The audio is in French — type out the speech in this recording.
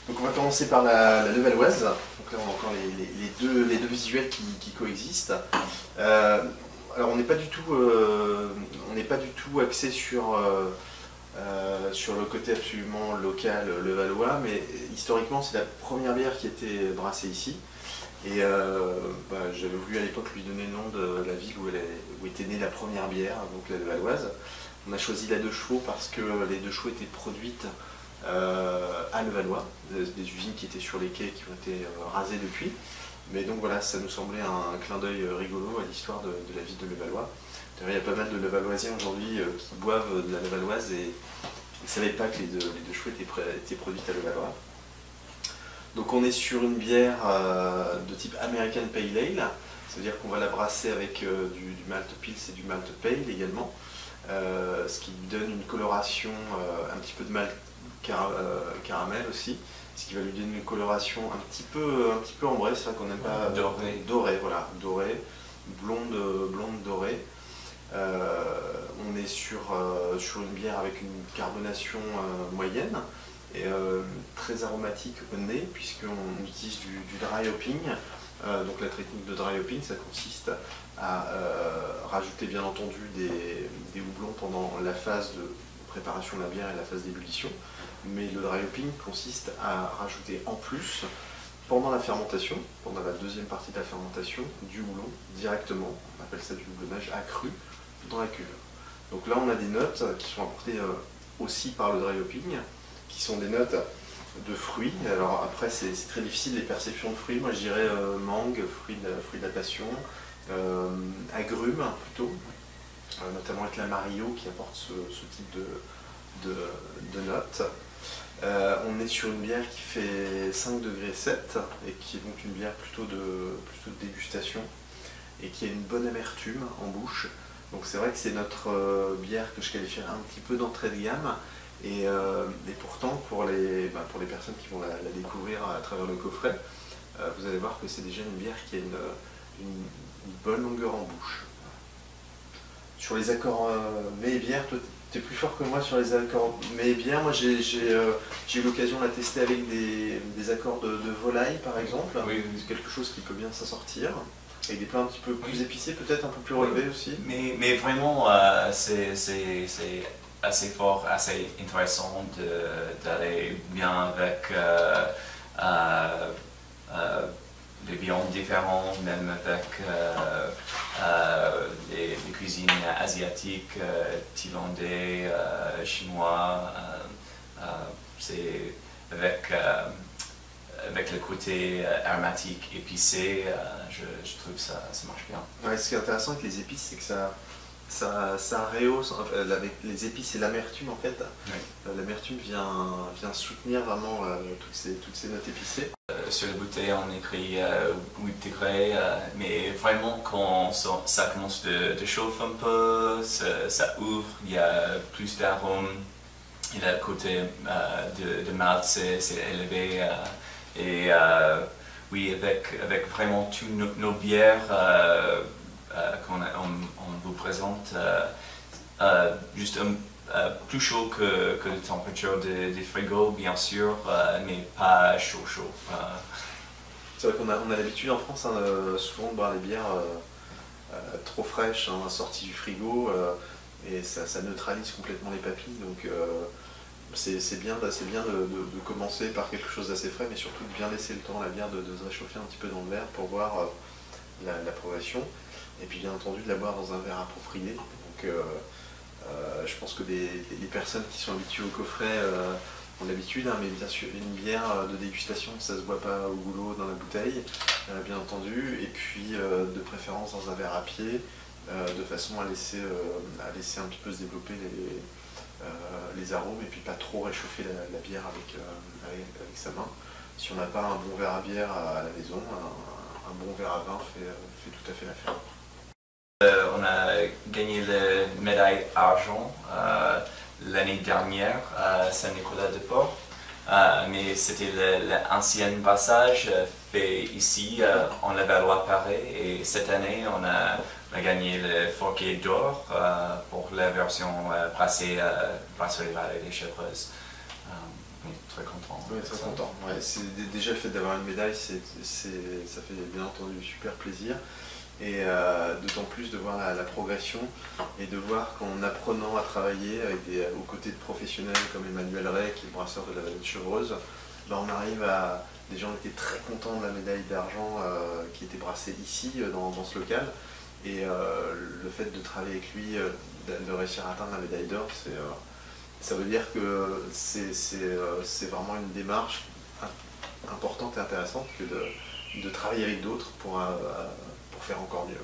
Donc on va commencer par la levalloise. Donc là on a encore les deux visuels qui coexistent. Alors on n'est pas du tout, axé sur le côté absolument local levallois, mais historiquement c'est la première bière qui a été brassée ici. Et j'avais voulu à l'époque lui donner le nom de la ville où était née la première bière, donc la levalloise. On a choisi la 2 chevaux parce que les 2 chevaux étaient produites à Levallois, des usines qui étaient sur les quais qui ont été rasées depuis. Mais donc voilà, ça nous semblait un clin d'œil rigolo à l'histoire de la ville de Levallois. D'ailleurs, il y a pas mal de Levalloisiens aujourd'hui qui boivent de la levalloise et ne savaient pas que les deux chevaux étaient produites à Levallois. Donc on est sur une bière de type American Pale Ale, c'est-à-dire qu'on va la brasser avec du malt pils et du malt pale également, ce qui lui donne une coloration, un petit peu de malt caramel aussi, ce qui va lui donner une coloration un petit peu ambrée, c'est vrai qu'on n'aime pas dorée, voilà, dorée, blonde dorée. On est sur une bière avec une carbonation moyenne et très aromatique au nez, puisqu'on utilise du dry hopping. Donc la technique de dry hopping, ça consiste à rajouter bien entendu des houblons pendant la phase de préparation de la bière et la phase d'ébullition, mais le dry hopping consiste à rajouter en plus, pendant la fermentation, pendant la deuxième partie de la fermentation, du houblon directement, on appelle ça du houblonnage accru, dans la cuve. Donc là on a des notes qui sont apportées aussi par le dry hopping, qui sont des notes de fruits. Alors après c'est très difficile les perceptions de fruits, moi je dirais mangue, fruits de la passion, agrumes plutôt, notamment avec la Mario qui apporte ce type de notes. On est sur une bière qui fait 5,7 degrés et qui est donc une bière plutôt de dégustation et qui a une bonne amertume en bouche. Donc c'est vrai que c'est notre bière que je qualifierais un petit peu d'entrée de gamme et pourtant pour les personnes qui vont la découvrir à travers le coffret, vous allez voir que c'est déjà une bière qui a une bonne longueur en bouche. Sur les accords mets et bière, toi tu es plus fort que moi sur les accords mets et bière. Moi j'ai eu l'occasion de la tester avec des accords de volaille par exemple. Oui. C'est quelque chose qui peut bien s'en sortir. Avec des plats un petit peu plus épicés, peut-être un peu plus relevés aussi. Mais vraiment, c'est assez fort, assez intéressant d'aller bien avec des viandes différentes, même avec les cuisines asiatiques, thaïlandais, chinois. C'est avec le côté aromatique, épicé, je trouve que ça marche bien. Ouais, ce qui est intéressant avec les épices, c'est que ça rehausse, avec les épices et l'amertume en fait. Oui. L'amertume vient soutenir vraiment toutes ces notes épicées. Sur la bouteille on écrit 8 degrés, mais vraiment quand ça commence de chauffer un peu, ça ouvre, il y a plus d'arômes, et le côté de malt c'est élevé. Et oui, avec vraiment toutes nos bières qu'on vous présente, juste plus chaud que la température des frigos, bien sûr, mais pas chaud. C'est vrai qu'on a l'habitude en France souvent de boire les bières trop fraîches, sorties du frigo, et ça neutralise complètement les papilles. Donc, c'est bien de commencer par quelque chose d'assez frais, mais surtout de bien laisser le temps à la bière de se réchauffer un petit peu dans le verre pour voir la progression. Et puis bien entendu de la boire dans un verre approprié. Donc je pense que les personnes qui sont habituées au coffret ont l'habitude, mais bien sûr une bière de dégustation ça se boit pas au goulot dans la bouteille, bien entendu, et puis de préférence dans un verre à pied, de façon à laisser un petit peu se développer les arômes et puis pas trop réchauffer la bière avec sa main. Si on n'a pas un bon verre à bière à la maison, un bon verre à vin fait tout à fait l'affaire. On a gagné la médaille argent l'année dernière à Saint-Nicolas-de-Port, mais c'était l'ancien brassage fait ici en Levallois-Perret, et cette année on a gagné le Forquet d'or pour la version brassée Brasserie Vallée des Chevreuses. Oui, très content. Oui, très content. Ouais, déjà le fait d'avoir une médaille, ça fait bien entendu super plaisir. Et d'autant plus de voir la progression et de voir qu'en apprenant à travailler aux côtés de professionnels comme Emmanuel Ray, qui est le brasseur de la Vallée de Chevreuse, ben on arrive à... Les gens étaient très contents de la médaille d'argent qui était brassée ici, dans ce local. Et le fait de travailler avec lui, de réussir à atteindre la médaille d'or, ça veut dire que c'est vraiment une démarche importante et intéressante que de travailler avec d'autres pour faire encore mieux.